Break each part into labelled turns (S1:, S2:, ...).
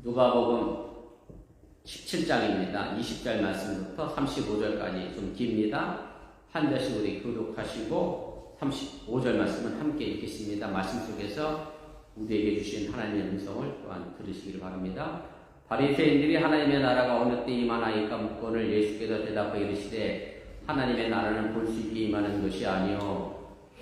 S1: 누가복음 17장입니다. 20절 말씀부터 35절까지 좀 깁니다. 한 절씩 우리 교독하시고 35절 말씀은 함께 읽겠습니다. 말씀 속에서 우리에게 주신 하나님의 음성을 또한 들으시기를 바랍니다. 바리새인들이 하나님의 나라가 어느 때 임하나이까 묻거늘 예수께서 대답하여 이르시되 하나님의 나라는 볼 수 있게 임하는 것이 아니요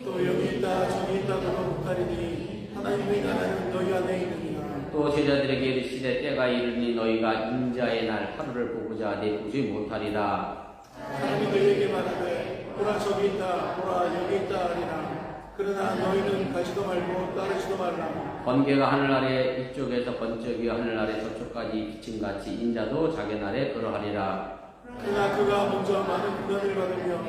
S2: 또 여기 있다 저기 있다고 못하리니 하나님의 나라는 너희 안에 있느니라.
S1: 또 제자들에게 이르시되 때가 이르니 너희가 인자의 날 하루를 보고자 내보지 못하리라.
S2: 하나님이 너희에게 말하되 보라 저기 있다 보라 여기 있다 하리라. 그러나 너희는 가지도 말고 따르지도 말라.
S1: 번개가 하늘 아래 이쪽에서 번쩍이어 하늘 아래 저쪽까지 비침같이 인자도 자기 날에 그러하리라.
S2: 그러나 그가 먼저 많은 고난을 받으며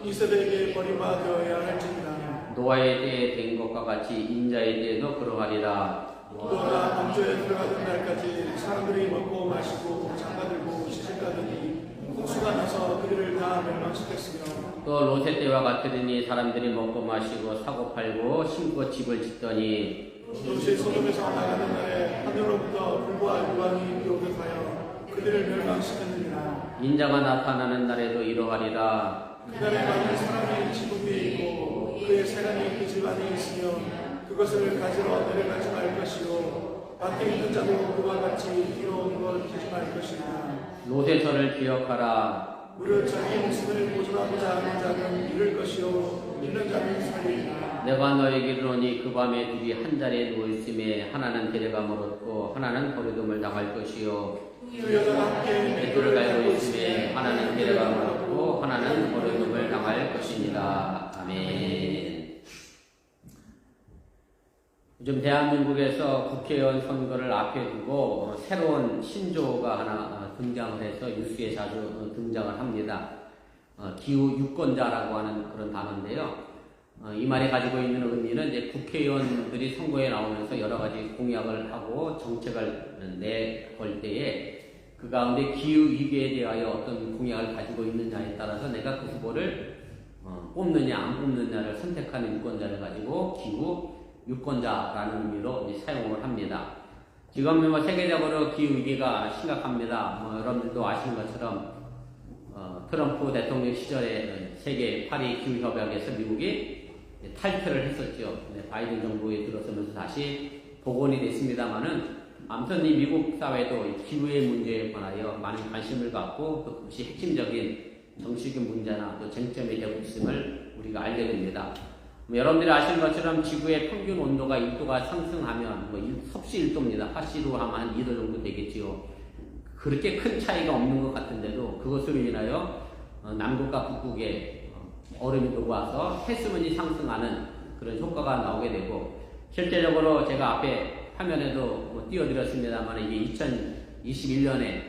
S2: 이 세대에게 버림받아야 할지니라.
S1: 노아의 때에 된 것과 같이 인자의 때에도 그러하리라.
S2: 노아가 방주에 들어가던 날까지 사람들이 먹고 마시고 장가들고 시집가더니 홍수가 나서 그들을 다 멸망시켰으며
S1: 또 롯의 때와 같으니 사람들이 먹고 마시고 사고 팔고 심고 집을 짓더니
S2: 롯이 소돔에서 나가는 날에 하늘로부터 불과 유황이 비오듯하여 그들을 멸망시켰느니라.
S1: 인자가 나타나는 날에도 이러하리라.
S2: 그날에 많은 사람이 지붕 위에 있고 그의 세간이 그 집 안에 있으며 그것을 가지러 내려가지 말 것이요 밖에 있는 자도 그와 같이 비로운 걸 주지 말 것이라.
S1: 롯의 절을 기억하라.
S2: 무릇 자기 목숨을 보존하고자 하는 자는 잃을 것이요 잃는 자는 살리리라.
S1: 내가 너에게 이르노니 그 밤에 둘이 한 자리에 누워 있음에 하나는 데려감을 얻고 하나는 버려둠을 당할 것이요
S2: 두 여자가 함께
S1: 맷돌을 갈고 있음에 하나는 데려감을 얻고 하나는 버려둠을 당할 것이니라. 아멘. 요즘 대한민국에서 국회의원 선거를 앞에 두고 새로운 신조어가 하나 등장을 해서 뉴스에 자주 등장을 합니다. 기후 유권자라고 하는 그런 단어인데요. 이 말이 가지고 있는 의미는 이제 국회의원들이 선거에 나오면서 여러 가지 공약을 하고 정책을 내걸 때에 그 가운데 기후 위기에 대하여 어떤 공약을 가지고 있느냐에 따라서 내가 그 후보를 뽑느냐 안 뽑느냐를 선택하는 유권자를 가지고 기후 유권자라는 의미로 이제 사용을 합니다. 지금 뭐 세계적으로 기후 위기가 심각합니다. 여러분들도 아시는 것처럼 트럼프 대통령 시절에 세계 파리 기후 협약에서 미국이 탈퇴를 했었죠. 바이든 정부에 들어서면서 다시 복원이 됐습니다만은 아무튼 이 미국 사회도 기후의 문제에 관하여 많은 관심을 갖고 또 그것이 핵심적인 정치적인 문제나 또 쟁점이 되고 있음을 우리가 알게 됩니다. 여러분들이 아시는 것처럼 지구의 평균 온도가 1도가 상승하면 섭씨 1도입니다. 화씨로 하면 한 2도 정도 되겠지요. 그렇게 큰 차이가 없는 것 같은데도 그것으로 인하여 남극과 북극에 얼음이 녹아서 해수면이 상승하는 그런 효과가 나오게 되고 실제적으로 제가 앞에 화면에도 띄워드렸습니다만 이게 2021년에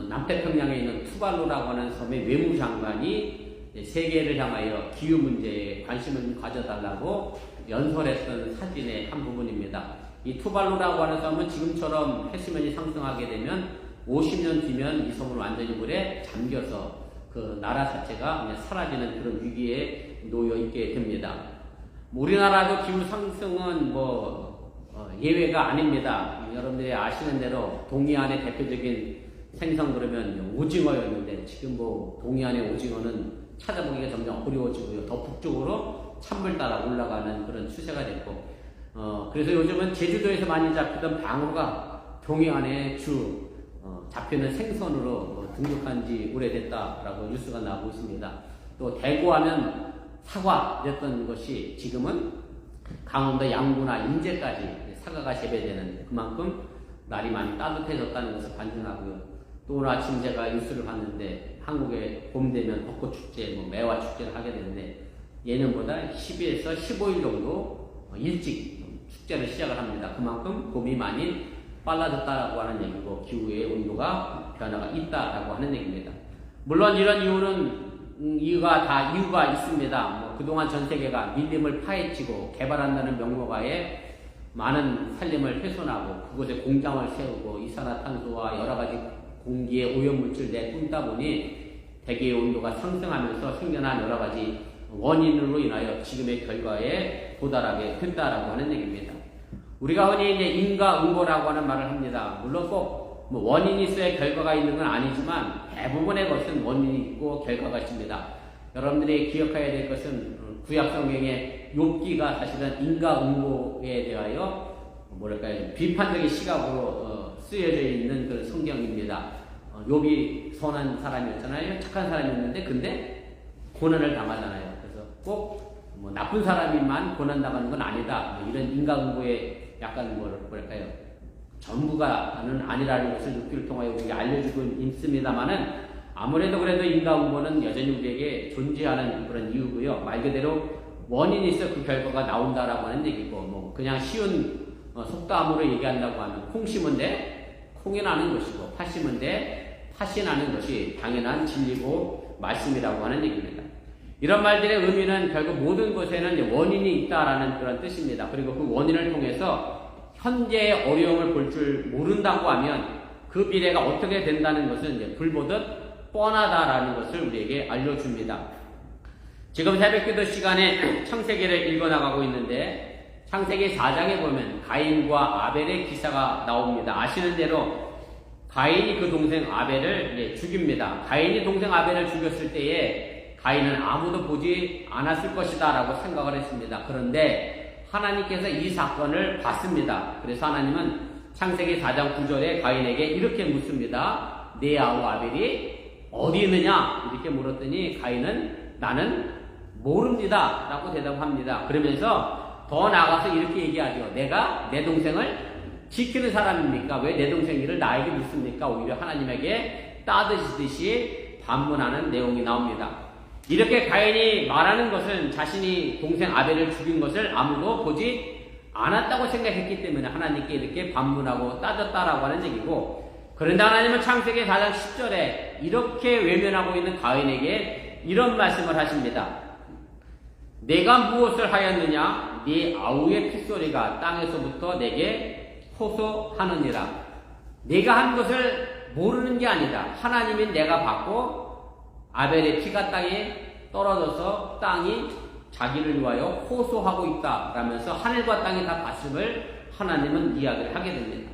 S1: 남태평양에 있는 투발루라고 하는 섬의 외무장관이 세계를 향하여 기후 문제에 관심을 가져달라고 연설했던 사진의 한 부분입니다. 이 투발루라고 하는 섬은 지금처럼 해수면이 상승하게 되면 50년 뒤면 이 섬은 완전히 물에 잠겨서 그 나라 자체가 그냥 사라지는 그런 위기에 놓여 있게 됩니다. 우리나라도 기후 상승은 예외가 아닙니다. 여러분들이 아시는 대로 동해안의 대표적인 생선 그러면 오징어였는데 지금 동해안의 오징어는 찾아보기가 점점 어려워지고요. 더 북쪽으로 찬물 따라 올라가는 그런 추세가 됐고, 그래서 요즘은 제주도에서 많이 잡히던 방어가 동해안에 잡히는 생선으로 등극한 지 오래됐다라고 뉴스가 나오고 있습니다. 또 대구하면 사과 이랬던 것이 지금은 강원도 양구나 인제까지 사과가 재배되는 그만큼 날이 많이 따뜻해졌다는 것을 반증하고요. 또 오늘 아침 제가 뉴스를 봤는데 한국에 봄 되면 벚꽃 축제, 매화 축제를 하게 되는데 예년보다 10일에서 15일 정도 일찍 축제를 시작을 합니다. 그만큼 봄이 많이 빨라졌다라고 하는 얘기고 기후의 온도가 변화가 있다라고 하는 얘기입니다. 물론 이런 이유가 있습니다. 그동안 전 세계가 밀림을 파헤치고 개발한다는 명목하에 많은 산림을 훼손하고 그곳에 공장을 세우고 이산화탄소와 여러 가지 공기의 오염물질 내뿜다 보니 대기의 온도가 상승하면서 생겨난 여러 가지 원인으로 인하여 지금의 결과에 도달하게 됐다라고 하는 얘기입니다. 우리가 흔히 이제 인과응보라고 하는 말을 합니다. 물론 꼭 뭐 원인이 있어야 결과가 있는 건 아니지만 대부분의 것은 원인이 있고 결과가 있습니다. 여러분들이 기억해야 될 것은 구약 성경의 욥기가 사실은 인과응보에 대하여 뭐랄까요 비판적인 시각으로 쓰여져 있는 그런 성경입니다. 욥이 선한 사람이었잖아요. 착한 사람이었는데 근데 고난을 당하잖아요. 그래서 꼭 뭐 나쁜 사람이만 고난 당하는 건 아니다. 뭐 이런 인과응보의 약간 뭐랄까요 전부가는 아니라는 것을 욥기를 통하여 우리에게 알려주고 있습니다만은 아무래도 그래도 인과응보는 여전히 우리에게 존재하는 그런 이유고요. 말 그대로 원인이 있어 그 결과가 나온다라고 하는 얘기고 뭐 그냥 쉬운 속담으로 얘기한다고 하면 콩 심은 데 콩이 나는 것이고 팥 심은 데 팥이 나는 것이 당연한 진리고 말씀이라고 하는 얘기입니다. 이런 말들의 의미는 결국 모든 것에는 원인이 있다라는 그런 뜻입니다. 그리고 그 원인을 통해서 현재의 어려움을 볼 줄 모른다고 하면 그 미래가 어떻게 된다는 것은 이제 불보듯 뻔하다라는 것을 우리에게 알려줍니다. 지금 새벽기도 시간에 창세기를 읽어나가고 있는데 창세기 4장에 보면 가인과 아벨의 기사가 나옵니다. 아시는 대로 가인이 그 동생 아벨을 죽입니다. 가인이 동생 아벨을 죽였을 때에 가인은 아무도 보지 않았을 것이다 라고 생각을 했습니다. 그런데 하나님께서 이 사건을 봤습니다. 그래서 하나님은 창세기 4장 9절에 가인에게 이렇게 묻습니다. 내 아우 아벨이 어디 있느냐? 이렇게 물었더니 가인은 나는 모릅니다 라고 대답합니다. 그러면서 더 나아가서 이렇게 얘기하죠. 내가 내 동생을 지키는 사람입니까? 왜 내 동생 일을 나에게 묻습니까? 오히려 하나님에게 따드시듯이 반문하는 내용이 나옵니다. 이렇게 가인이 말하는 것은 자신이 동생 아벨을 죽인 것을 아무도 보지 않았다고 생각했기 때문에 하나님께 이렇게 반문하고 따졌다라고 하는 얘기고, 그런데 하나님은 창세기 4장 10절에 이렇게 외면하고 있는 가인에게 이런 말씀을 하십니다. 내가 무엇을 하였느냐? 네 아우의 핏소리가 땅에서부터 내게 호소하느니라. 내가 한 것을 모르는 게 아니다. 하나님이 내가 받고 아벨의 피가 땅에 떨어져서 땅이 자기를 위하여 호소하고 있다 라면서 하늘과 땅이 다 봤음을 하나님은 이야기를 하게 됩니다.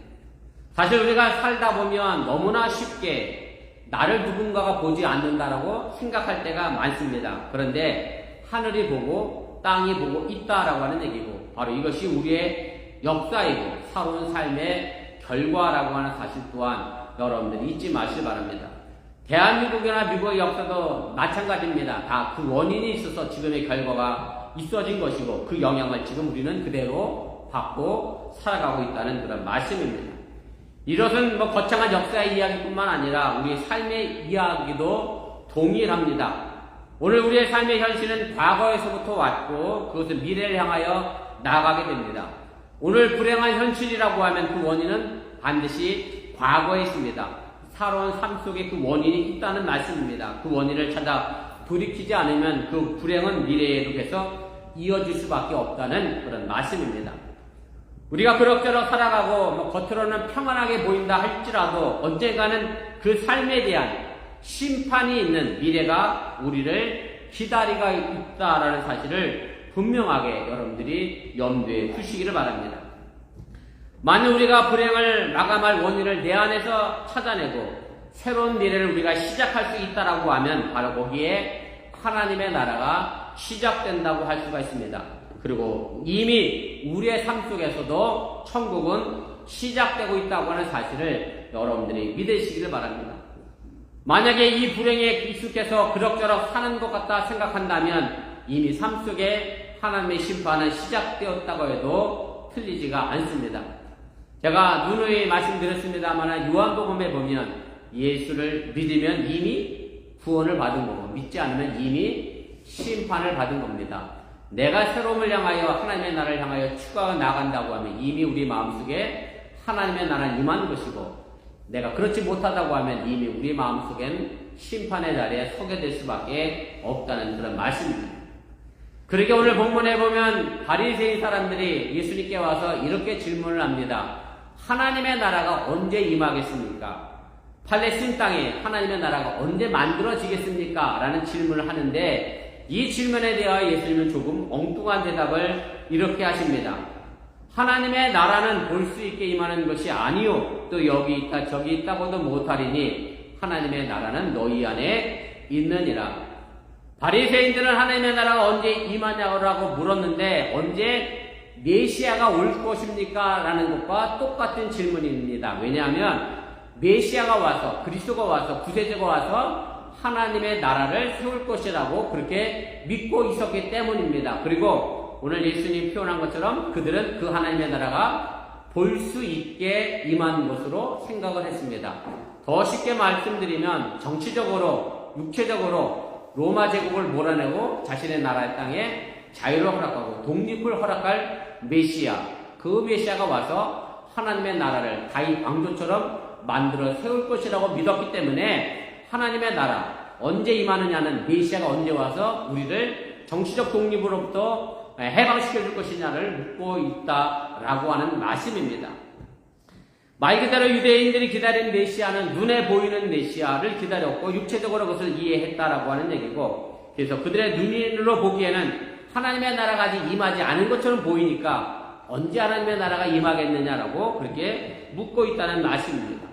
S1: 사실 우리가 살다 보면 너무나 쉽게 나를 누군가가 보지 않는다라고 생각할 때가 많습니다. 그런데 하늘이 보고 땅이 보고 있다라고 하는 얘기고, 바로 이것이 우리의 역사이고 살아온 삶의 결과라고 하는 사실 또한 여러분들이 잊지 마시기 바랍니다. 대한민국이나 미국의 역사도 마찬가지입니다. 다 그 원인이 있어서 지금의 결과가 있어진 것이고 그 영향을 지금 우리는 그대로 받고 살아가고 있다는 그런 말씀입니다. 이것은 뭐 거창한 역사의 이야기뿐만 아니라 우리 삶의 이야기도 동일합니다. 오늘 우리의 삶의 현실은 과거에서부터 왔고 그것은 미래를 향하여 나아가게 됩니다. 오늘 불행한 현실이라고 하면 그 원인은 반드시 과거에 있습니다. 살아온 삶 속에 그 원인이 있다는 말씀입니다. 그 원인을 찾아 돌이키지 않으면 그 불행은 미래에도 계속 이어질 수밖에 없다는 그런 말씀입니다. 우리가 그럭저럭 살아가고 겉으로는 평안하게 보인다 할지라도 언젠가는 그 삶에 대한 심판이 있는 미래가 우리를 기다리고 있다라는 사실을 분명하게 여러분들이 염두에 두시기를 바랍니다. 만일 우리가 불행을 마감할 원인을 내 안에서 찾아내고 새로운 미래를 우리가 시작할 수 있다라고 하면 바로 거기에 하나님의 나라가 시작된다고 할 수가 있습니다. 그리고 이미 우리의 삶 속에서도 천국은 시작되고 있다고 하는 사실을 여러분들이 믿으시기를 바랍니다. 만약에 이 불행에 익숙해서 그럭저럭 사는 것 같다 생각한다면 이미 삶 속에 하나님의 심판은 시작되었다고 해도 틀리지가 않습니다. 제가 누누이 말씀드렸습니다만 요한복음에 보면 예수를 믿으면 이미 구원을 받은 거고 믿지 않으면 이미 심판을 받은 겁니다. 내가 새로움을 향하여 하나님의 나라를 향하여 추구하여 나간다고 하면 이미 우리 마음속에 하나님의 나라는 임한 것이고, 내가 그렇지 못하다고 하면 이미 우리 마음속엔 심판의 자리에 서게 될 수밖에 없다는 그런 말씀입니다. 그러게 오늘 본문에 보면 바리새인 사람들이 예수님께 와서 이렇게 질문을 합니다. 하나님의 나라가 언제 임하겠습니까? 팔레스틴 땅에 하나님의 나라가 언제 만들어지겠습니까? 라는 질문을 하는데 이 질문에 대하여 예수님은 조금 엉뚱한 대답을 이렇게 하십니다. 하나님의 나라는 볼 수 있게 임하는 것이 아니요 또 여기 있다 저기 있다고도 못하리니 하나님의 나라는 너희 안에 있느니라. 바리새인들은 하나님의 나라가 언제 임하냐고 물었는데 언제 메시아가 올 것입니까? 라는 것과 똑같은 질문입니다. 왜냐하면 메시아가 와서 그리스도가 와서 구세주가 와서 하나님의 나라를 세울 것이라고 그렇게 믿고 있었기 때문입니다. 그리고 오늘 예수님이 표현한 것처럼 그들은 그 하나님의 나라가 볼 수 있게 임한 것으로 생각을 했습니다. 더 쉽게 말씀드리면 정치적으로 육체적으로 로마 제국을 몰아내고 자신의 나라의 땅에 자유를 허락하고 독립을 허락할 메시아, 그 메시아가 와서 하나님의 나라를 다윗 왕조처럼 만들어 세울 것이라고 믿었기 때문에 하나님의 나라 언제 임하느냐는 메시아가 언제 와서 우리를 정치적 독립으로부터 해방시켜 줄 것이냐를 묻고 있다라고 하는 말씀입니다. 말 그대로 유대인들이 기다린 메시아는 눈에 보이는 메시아를 기다렸고 육체적으로 그것을 이해했다라고 하는 얘기고, 그래서 그들의 눈으로 보기에는 하나님의 나라가 아직 임하지 않은 것처럼 보이니까 언제 하나님의 나라가 임하겠느냐라고 그렇게 묻고 있다는 말씀입니다.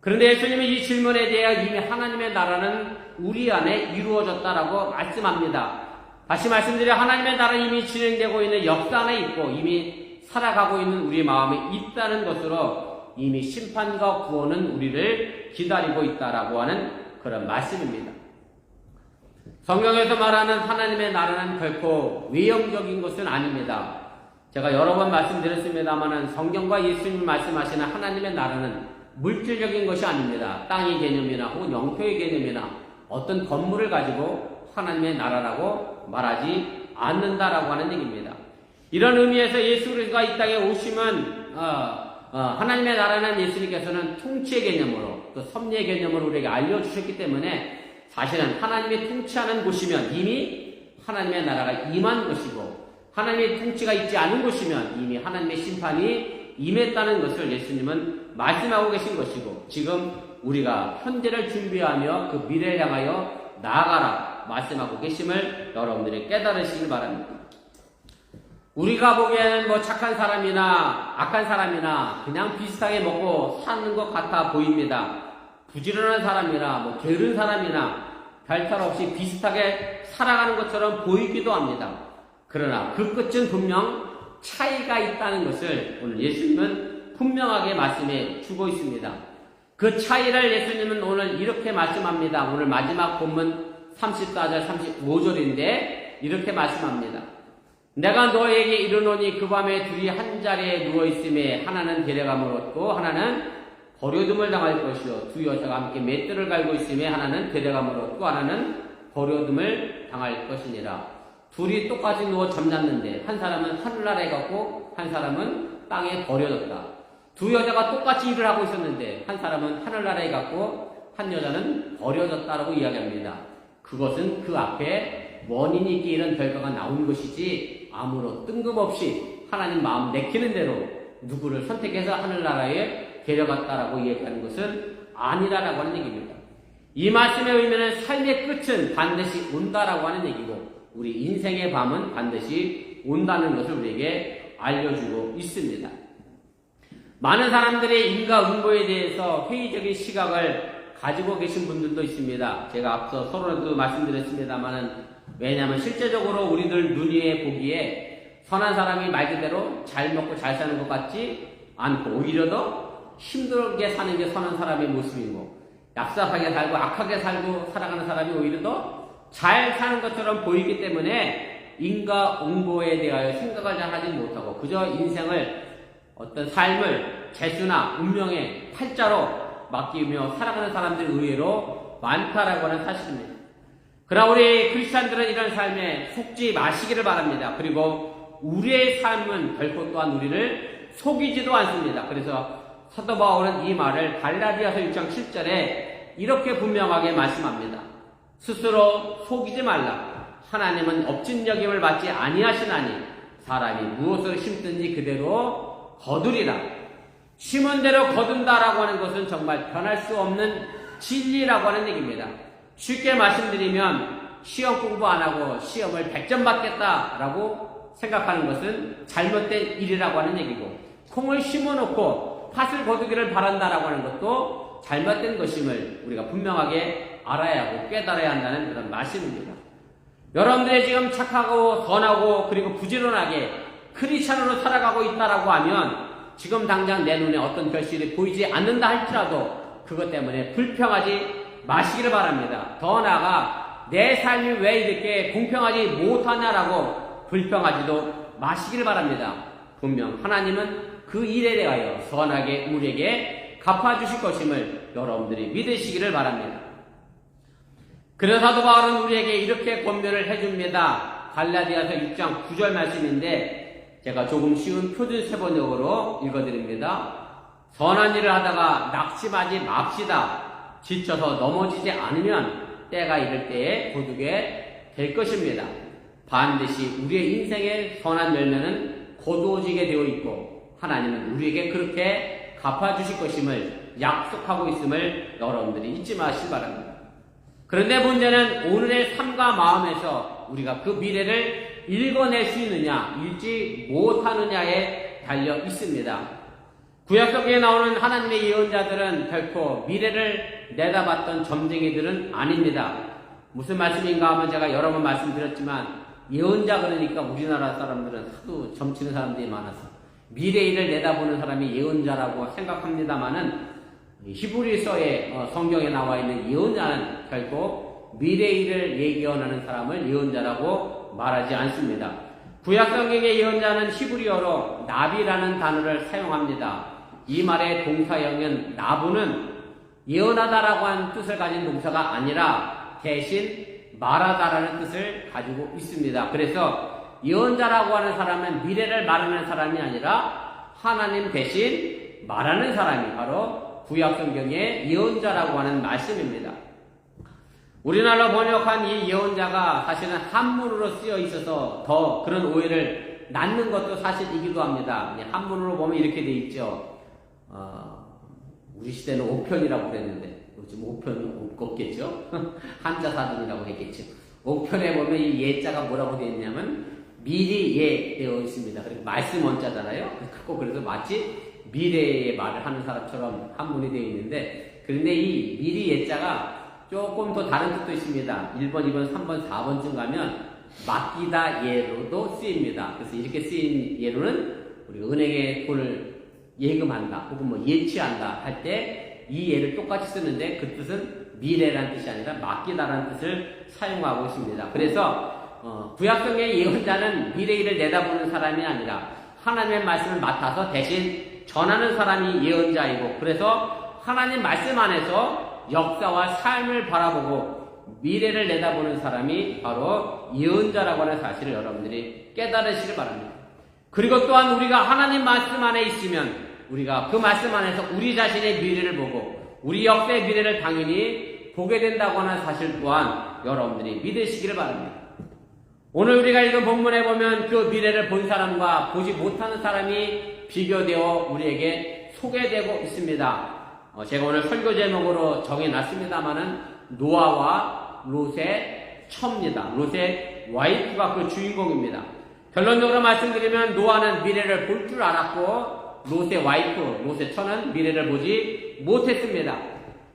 S1: 그런데 예수님은 이 질문에 대해 이미 하나님의 나라는 우리 안에 이루어졌다라고 말씀합니다. 다시 말씀드려 하나님의 나라는 이미 진행되고 있는 역사 안에 있고 이미 살아가고 있는 우리 마음에 있다는 것으로 이미 심판과 구원은 우리를 기다리고 있다라고 하는 그런 말씀입니다. 성경에서 말하는 하나님의 나라는 결코 외형적인 것은 아닙니다. 제가 여러 번 말씀드렸습니다만 성경과 예수님이 말씀하시는 하나님의 나라는 물질적인 것이 아닙니다. 땅의 개념이나 혹은 영토의 개념이나 어떤 건물을 가지고 하나님의 나라라고 말하지 않는다라고 하는 얘기입니다. 이런 의미에서 예수 그리스도가 이 땅에 오심은 하나님의 나라는 예수님께서는 통치의 개념으로 또 섭리의 개념으로 우리에게 알려주셨기 때문에 사실은 하나님이 통치하는 곳이면 이미 하나님의 나라가 임한 것이고 하나님의 통치가 있지 않은 곳이면 이미 하나님의 심판이 임했다는 것을 예수님은 말씀하고 계신 것이고 지금 우리가 현재를 준비하며 그 미래를 향하여 나아가라 말씀하고 계심을 여러분들이 깨달으시길 바랍니다. 우리가 보기에는 뭐 착한 사람이나 악한 사람이나 그냥 비슷하게 먹고 사는 것 같아 보입니다. 부지런한 사람이나 뭐 게으른 사람이나 별탈 없이 비슷하게 살아가는 것처럼 보이기도 합니다. 그러나 그 끝은 분명 차이가 있다는 것을 오늘 예수님은 분명하게 말씀해 주고 있습니다. 그 차이를 예수님은 오늘 이렇게 말씀합니다. 오늘 마지막 본문 34절 35절인데 이렇게 말씀합니다. 내가 너에게 이르노니 그 밤에 둘이 한 자리에 누워있음에 하나는 데려감을 얻고 하나는 버려둠을 당할 것이요 두 여자가 함께 맷들을 갈고 있음에 하나는 데려감을 얻고 하나는 버려둠을 당할 것이니라. 둘이 똑같이 누워 잠잤는데 한 사람은 하늘나라에 갔고 한 사람은 땅에 버려졌다. 두 여자가 똑같이 일을 하고 있었는데 한 사람은 하늘나라에 갔고 한 여자는 버려졌다라고 이야기합니다. 그것은 그 앞에 원인이 있게 이런 결과가 나온 것이지 아무런 뜬금없이 하나님 마음 내키는 대로 누구를 선택해서 하늘나라에 데려갔다라고 얘기하는 것은 아니라라고 하는 얘기입니다. 이 말씀의 의미는 삶의 끝은 반드시 온다라고 하는 얘기고 우리 인생의 밤은 반드시 온다는 것을 우리에게 알려주고 있습니다. 많은 사람들이 인과응보에 대해서 회의적인 시각을 가지고 계신 분들도 있습니다. 제가 앞서 서론에도 말씀드렸습니다만은 왜냐하면 실제적으로 우리들 눈에 보기에 선한 사람이 말 그대로 잘 먹고 잘 사는 것 같지 않고 오히려 더 힘들게 사는 게 선한 사람의 모습이고 얍삽하게 살고 악하게 살고 살아가는 사람이 오히려 더 잘 사는 것처럼 보이기 때문에 인과응보에 대하여 생각을 잘 하지 못하고 그저 인생을 어떤 삶을 재수나 운명의 팔자로 맡기며 살아가는 사람들이 의외로 많다라고 하는 사실입니다. 그러나 우리 크리스찬들은 이런 삶에 속지 마시기를 바랍니다. 그리고 우리의 삶은 결코 또한 우리를 속이지도 않습니다. 그래서 사도 바울은 이 말을 갈라디아서 6장 7절에 이렇게 분명하게 말씀합니다. 스스로 속이지 말라. 하나님은 업진여김을 받지 아니하시나니 사람이 무엇을 심든지 그대로 거두리라. 심은 대로 거둔다라고 하는 것은 정말 변할 수 없는 진리라고 하는 얘기입니다. 쉽게 말씀드리면 시험 공부 안 하고 시험을 100점 받겠다라고 생각하는 것은 잘못된 일이라고 하는 얘기고, 콩을 심어놓고 팥을 거두기를 바란다라고 하는 것도 잘못된 것임을 우리가 분명하게 알아야 하고 깨달아야 한다는 그런 말씀입니다. 여러분들이 지금 착하고 선하고 그리고 부지런하게 크리스찬으로 살아가고 있다라고 하면 지금 당장 내 눈에 어떤 결실이 보이지 않는다 할지라도 그것 때문에 불평하지 마시기를 바랍니다. 더 나아가 내 삶이 왜 이렇게 공평하지 못하냐라고 불평하지도 마시기를 바랍니다. 분명 하나님은 그 일에 대하여 선하게 우리에게 갚아주실 것임을 여러분들이 믿으시기를 바랍니다. 그래서 사도 바울은 우리에게 이렇게 권면을 해줍니다. 갈라디아서 6장 9절 말씀인데 제가 조금 쉬운 표준 세번역으로 읽어드립니다. 선한 일을 하다가 낙심하지 맙시다. 지쳐서 넘어지지 않으면 때가 이를 때에 거두게 될 것입니다. 반드시 우리의 인생의 선한 열매는 거두어지게 되어 있고 하나님은 우리에게 그렇게 갚아주실 것임을 약속하고 있음을 여러분들이 잊지 마시기 바랍니다. 그런데 문제는 오늘의 삶과 마음에서 우리가 그 미래를 읽어낼 수 있느냐 읽지 못하느냐에 달려 있습니다. 구약성경에 나오는 하나님의 예언자들은 결코 미래를 내다봤던 점쟁이들은 아닙니다. 무슨 말씀인가 하면 제가 여러 번 말씀드렸지만 예언자 그러니까 우리나라 사람들은 하도 점치는 사람들이 많아서 미래일을 내다보는 사람이 예언자라고 생각합니다마는 히브리서의 성경에 나와 있는 예언자는 결코 미래일을 예견하는 사람을 예언자라고 말하지 않습니다. 구약성경의 예언자는 히브리어로 나비라는 단어를 사용합니다. 이 말의 동사형은 나부는 예언하다라고 하는 뜻을 가진 동사가 아니라 대신 말하다라는 뜻을 가지고 있습니다. 그래서 예언자라고 하는 사람은 미래를 말하는 사람이 아니라 하나님 대신 말하는 사람이 바로 구약성경의 예언자라고 하는 말씀입니다. 우리나라로 번역한 이 예언자가 사실은 한문으로 쓰여 있어서 더 그런 오해를 낳는 것도 사실이기도 합니다. 한문으로 보면 이렇게 돼 있죠. 우리 시대는 5편이라고 그랬는데 요즘 5편은 없겠죠. 한자 사전이라고 했겠죠. 5편에 보면 이 예자가 뭐라고 되어 있냐면 미리 예 되어 있습니다. 그리고 말씀 원자잖아요. 그래서 마치 미래의 말을 하는 사람처럼 한문이 되어 있는데 그런데 이 미리 예자가 조금 더 다른 뜻도 있습니다. 1번, 2번, 3번, 4번쯤 가면 맡기다 예로도 쓰입니다. 그래서 이렇게 쓰인 예로는 우리가 은행에 돈을 예금한다 혹은 뭐 예치한다 할 때 이 예를 똑같이 쓰는데 그 뜻은 미래라는 뜻이 아니라 맡기다라는 뜻을 사용하고 있습니다. 그래서 구약성의 예언자는 미래일을 내다보는 사람이 아니라 하나님의 말씀을 맡아서 대신 전하는 사람이 예언자이고 그래서 하나님 말씀 안에서 역사와 삶을 바라보고 미래를 내다보는 사람이 바로 예언자라고 하는 사실을 여러분들이 깨달으시길 바랍니다. 그리고 또한 우리가 하나님 말씀 안에 있으면 우리가 그 말씀 안에서 우리 자신의 미래를 보고 우리 역사의 미래를 당연히 보게 된다고 하는 사실 또한 여러분들이 믿으시기를 바랍니다. 오늘 우리가 읽은 본문에 보면 그 미래를 본 사람과 보지 못하는 사람이 비교되어 우리에게 소개되고 있습니다. 제가 오늘 설교 제목으로 정해놨습니다마는 노아와 롯의 처입니다. 롯의 와이프가 그 주인공입니다. 결론적으로 말씀드리면 노아는 미래를 볼 줄 알았고 롯의 와이프, 롯의 처는 미래를 보지 못했습니다.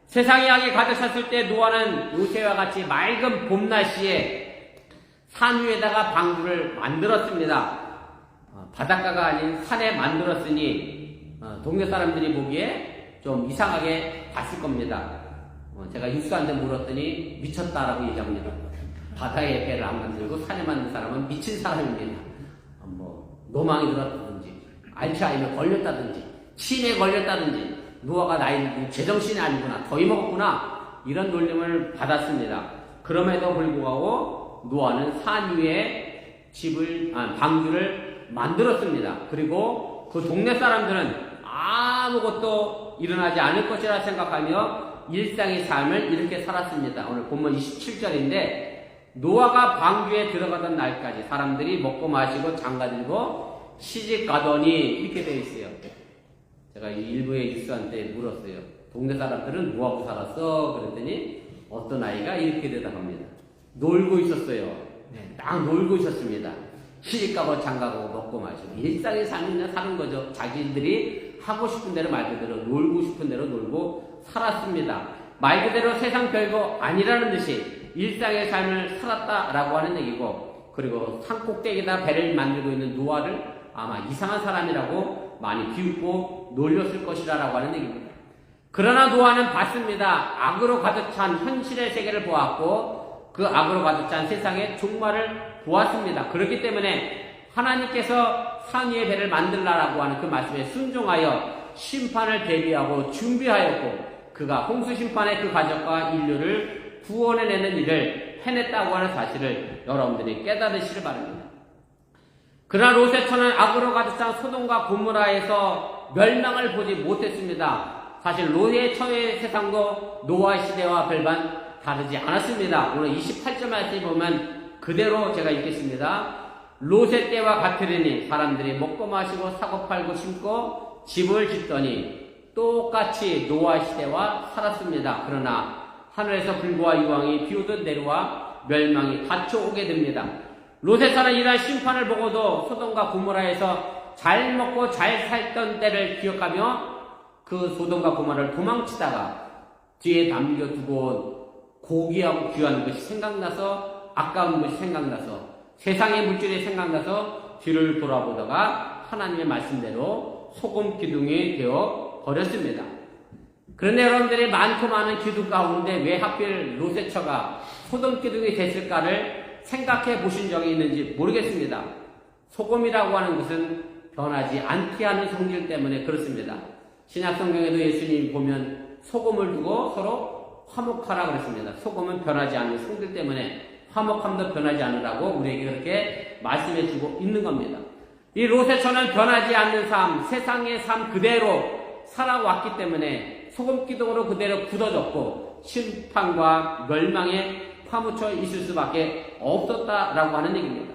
S1: 세상이 악이 가득 찼을 때 노아는 요새와 같이 맑은 봄날씨에 산 위에다가 방주를 만들었습니다. 바닷가가 아닌 산에 만들었으니 동네 사람들이 보기에 좀 이상하게 봤을 겁니다. 제가 육수한테 물었더니 미쳤다라고 얘기합니다. 바다에 배를 안 만들고 산에 만든 사람은 미친 사람입니다. 노망이 들었다든지 알츠하이머에 걸렸다든지 치매에 걸렸다든지 노아가 나이는 제정신이 아니구나 더위 먹었구나 이런 놀림을 받았습니다. 그럼에도 불구하고 노아는 산 위에 방주를 만들었습니다. 그리고 그 동네 사람들은 아무것도 일어나지 않을 것이라 생각하며 일상의 삶을 이렇게 살았습니다. 오늘 본문 27절인데 노아가 방주에 들어가던 날까지 사람들이 먹고 마시고 장가들고 시집 가더니 이렇게 되어 있어요. 제가 일부의 뉴스한테 물었어요. 동네 사람들은 뭐하고 살았어? 그랬더니 어떤 아이가 이렇게 대답합니다. 놀고 있었어요. 딱 놀고 있었습니다. 시집가고 장가고 먹고 마시고 일상의 삶을 그냥 사는 거죠. 자기들이 하고 싶은 대로 말 그대로 놀고 싶은 대로 놀고 살았습니다. 말 그대로 세상 별거 아니라는 듯이 일상의 삶을 살았다라고 하는 얘기고, 그리고 산 꼭대기에다 배를 만들고 있는 노아를 아마 이상한 사람이라고 많이 비웃고 놀렸을 것이라고 하는 얘기입니다. 그러나 노아는 봤습니다. 악으로 가득 찬 현실의 세계를 보았고 그 악으로 가득 찬 세상의 종말을 보았습니다. 그렇기 때문에 하나님께서 산 위에 배를 만들라라고 하는 그 말씀에 순종하여 심판을 대비하고 준비하였고, 그가 홍수 심판의 그 가족과 인류를 구원해내는 일을 해냈다고 하는 사실을 여러분들이 깨달으시길 바랍니다. 그러나 롯의 처는 악으로 가득 찬 소돔과 고모라에서 멸망을 보지 못했습니다. 사실 롯의 처의 세상도 노아 시대와 별반 다르지 않았습니다. 오늘 28절 말씀에 보면 그대로 제가 읽겠습니다. 롯의 때와 같으리니 사람들이 먹고 마시고 사고 팔고 심고 집을 짓더니 똑같이 노아 시대와 살았습니다. 그러나 하늘에서 불과 유황이 비오듯 내려와 멸망이 닫혀오게 됩니다. 롯의 처는 이러한 심판을 보고도 소돔과 고모라에서 잘 먹고 잘 살던 때를 기억하며 그 소돔과 고모라를 도망치다가 뒤에 남겨두고 온 고귀하고 귀한 것이 생각나서, 아까운 것이 생각나서, 세상의 물질이 생각나서 뒤를 돌아보다가 하나님의 말씀대로 소금 기둥이 되어 버렸습니다. 그런데 여러분들이 많고 많은 기둥 가운데 왜 하필 롯의 처가 소금 기둥이 됐을까를 생각해 보신 적이 있는지 모르겠습니다. 소금이라고 하는 것은 변하지 않게 하는 성질 때문에 그렇습니다. 신약 성경에도 예수님 보면 소금을 두고 서로 화목하라 그랬습니다. 소금은 변하지 않는 성질 때문에 화목함도 변하지 않으라고 우리에게 그렇게 말씀해 주고 있는 겁니다. 이 롯의 처는 변하지 않는 삶, 세상의 삶 그대로 살아왔기 때문에 소금 기둥으로 그대로 굳어졌고 심판과 멸망에 파묻혀 있을 수밖에 없었다라고 하는 얘기입니다.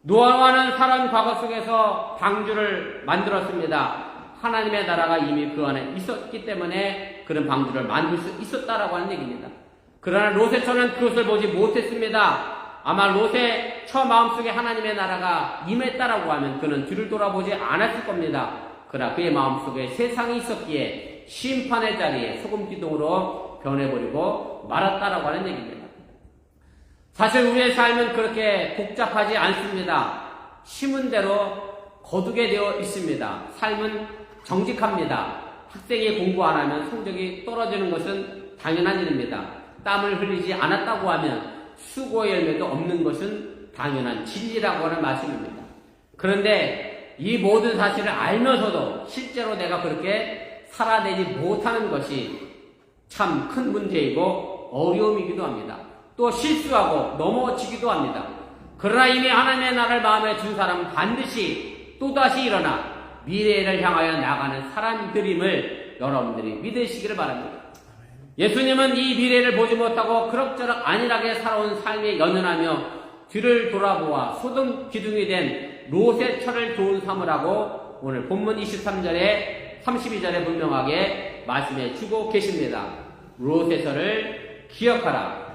S1: 노아와는 사람 과거 속에서 방주를 만들었습니다. 하나님의 나라가 이미 그 안에 있었기 때문에 그런 방주를 만들 수 있었다라고 하는 얘기입니다. 그러나 롯의 처는 그것을 보지 못했습니다. 아마 롯의 처 마음속에 하나님의 나라가 임했다라고 하면 그는 뒤를 돌아보지 않았을 겁니다. 그러나 그의 마음속에 세상이 있었기에 심판의 자리에 소금 기둥으로 변해버리고 말았다라고 하는 얘기입니다. 사실 우리의 삶은 그렇게 복잡하지 않습니다. 심은 대로 거두게 되어 있습니다. 삶은 정직합니다. 학생이 공부 안 하면 성적이 떨어지는 것은 당연한 일입니다. 땀을 흘리지 않았다고 하면 수고의 열매도 없는 것은 당연한 진리라고 하는 말씀입니다. 그런데 이 모든 사실을 알면서도 실제로 내가 그렇게 살아내지 못하는 것이 참 큰 문제이고 어려움이기도 합니다. 또 실수하고 넘어지기도 합니다. 그러나 이미 하나님의 나라를 마음에 준 사람은 반드시 또다시 일어나 미래를 향하여 나가는 사람들임을 여러분들이 믿으시기를 바랍니다. 예수님은 이 미래를 보지 못하고 그럭저럭 안일하게 살아온 삶에 연연하며 뒤를 돌아보아 소금 기둥이 된 롯의 처를 교훈 삼으라고 오늘 본문 23절에 32절에 분명하게 말씀해 주고 계십니다. 롯의 처를 기억하라.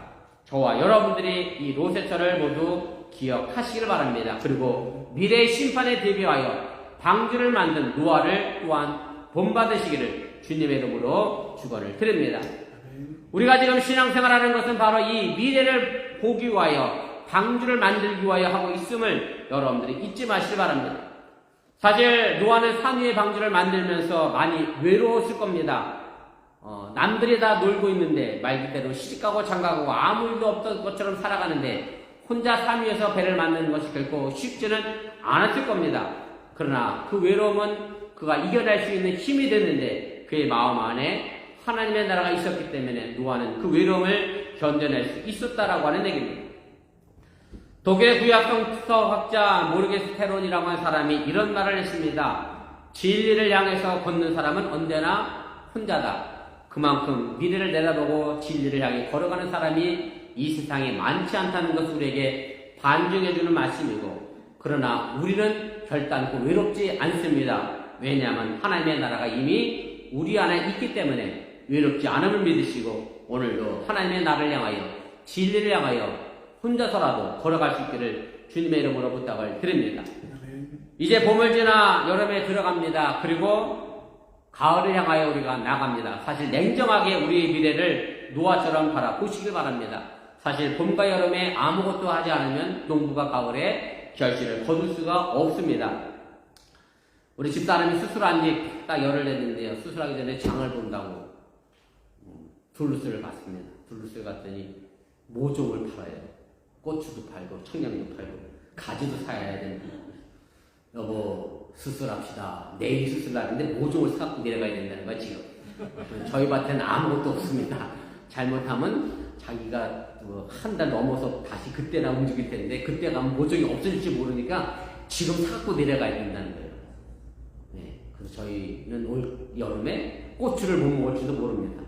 S1: 저와 여러분들이 이 롯의 처를 모두 기억하시길 바랍니다. 그리고 미래의 심판에 대비하여 방주를 만든 노아를 또한 본받으시기를 주님의 이름으로 축원을 드립니다. 우리가 지금 신앙생활하는 것은 바로 이 미래를 보기 위하여 방주를 만들기 위하여 하고 있음을 여러분들이 잊지 마시기 바랍니다. 사실 노아는 산 위에 방주를 만들면서 많이 외로웠을 겁니다. 남들이 다 놀고 있는데 말 그대로 시집가고 장가가고 아무 일도 없던 것처럼 살아가는데 혼자 산 위에서 배를 만드는 것이 결코 쉽지는 않았을 겁니다. 그러나 그 외로움은 그가 이겨낼 수 있는 힘이 됐는데 그의 마음 안에 하나님의 나라가 있었기 때문에 노아는 그 외로움을 견뎌낼 수 있었다라고 하는 얘기입니다. 독일의 구약성서학자 모르게스테론이라고 하는 사람이 이런 말을 했습니다. 진리를 향해서 걷는 사람은 언제나 혼자다. 그만큼 미래를 내다보고 진리를 향해 걸어가는 사람이 이 세상에 많지 않다는 것을 우리에게 반증해주는 말씀이고, 그러나 우리는 결단코 외롭지 않습니다. 왜냐하면 하나님의 나라가 이미 우리 안에 있기 때문에 외롭지 않음을 믿으시고 오늘도 하나님의 나라를 향하여 진리를 향하여 혼자서라도 걸어갈 수 있기를 주님의 이름으로 부탁을 드립니다.
S2: 아멘.
S1: 이제 봄을 지나 여름에 들어갑니다. 그리고 가을을 향하여 우리가 나갑니다. 사실 냉정하게 우리의 미래를 노아처럼 바라보시길 바랍니다. 사실 봄과 여름에 아무것도 하지 않으면 농부가 가을에 결실을 거둘 수가 없습니다. 우리 집사람이 수술한 지 딱 열흘 됐는데요. 수술하기 전에 장을 본다고 둘루스를 갔습니다. 둘루스를 갔더니 모종을 팔아요. 고추도 팔고 청양도 팔고 가지도 사야 되는데 여보 수술합시다. 내일 수술하는데 모종을 사갖고 내려가야 된다는 거야 지금. 저희 밭에는 아무것도 없습니다. 잘못하면 자기가 한 달 넘어서 다시 그때나 움직일 텐데 그때 가면 모종이 없어질지 모르니까 지금 사갖고 내려가야 된다는 거예요. 네, 그래서 저희는 올 여름에 고추를 못 먹을지도 모릅니다.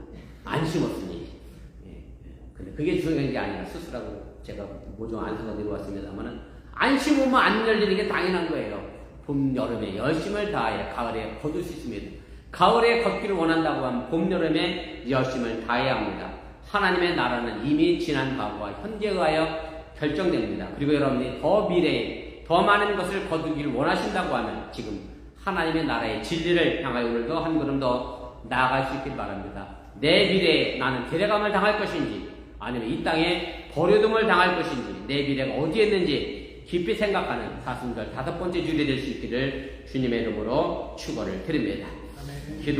S1: 안 심었으니. 근데 그게 중요한 게 아니라 수술하고 제가 모종 안 사서 내려왔습니다만은 안 심으면 안 열리는 게 당연한 거예요. 봄, 여름에 열심을 다하여 가을에 거둘 수 있습니다. 가을에 걷기를 원한다고 하면 봄, 여름에 열심을 다해야 합니다. 하나님의 나라는 이미 지난 과거와 현재에 의하여 결정됩니다. 그리고 여러분이 더 미래에 더 많은 것을 거두기를 원하신다고 하면 지금 하나님의 나라의 진리를 향하여 오늘도 한 걸음 더 나아갈 수 있길 바랍니다. 내 미래에 나는 데려감을 당할 것인지 아니면 이 땅에 버려둠을 당할 것인지 내 미래가 어디에 있는지 깊이 생각하는 사순절 5번째 주일이 될 수 있기를 주님의 이름으로 축원을 드립니다.
S2: 아멘.
S1: 기도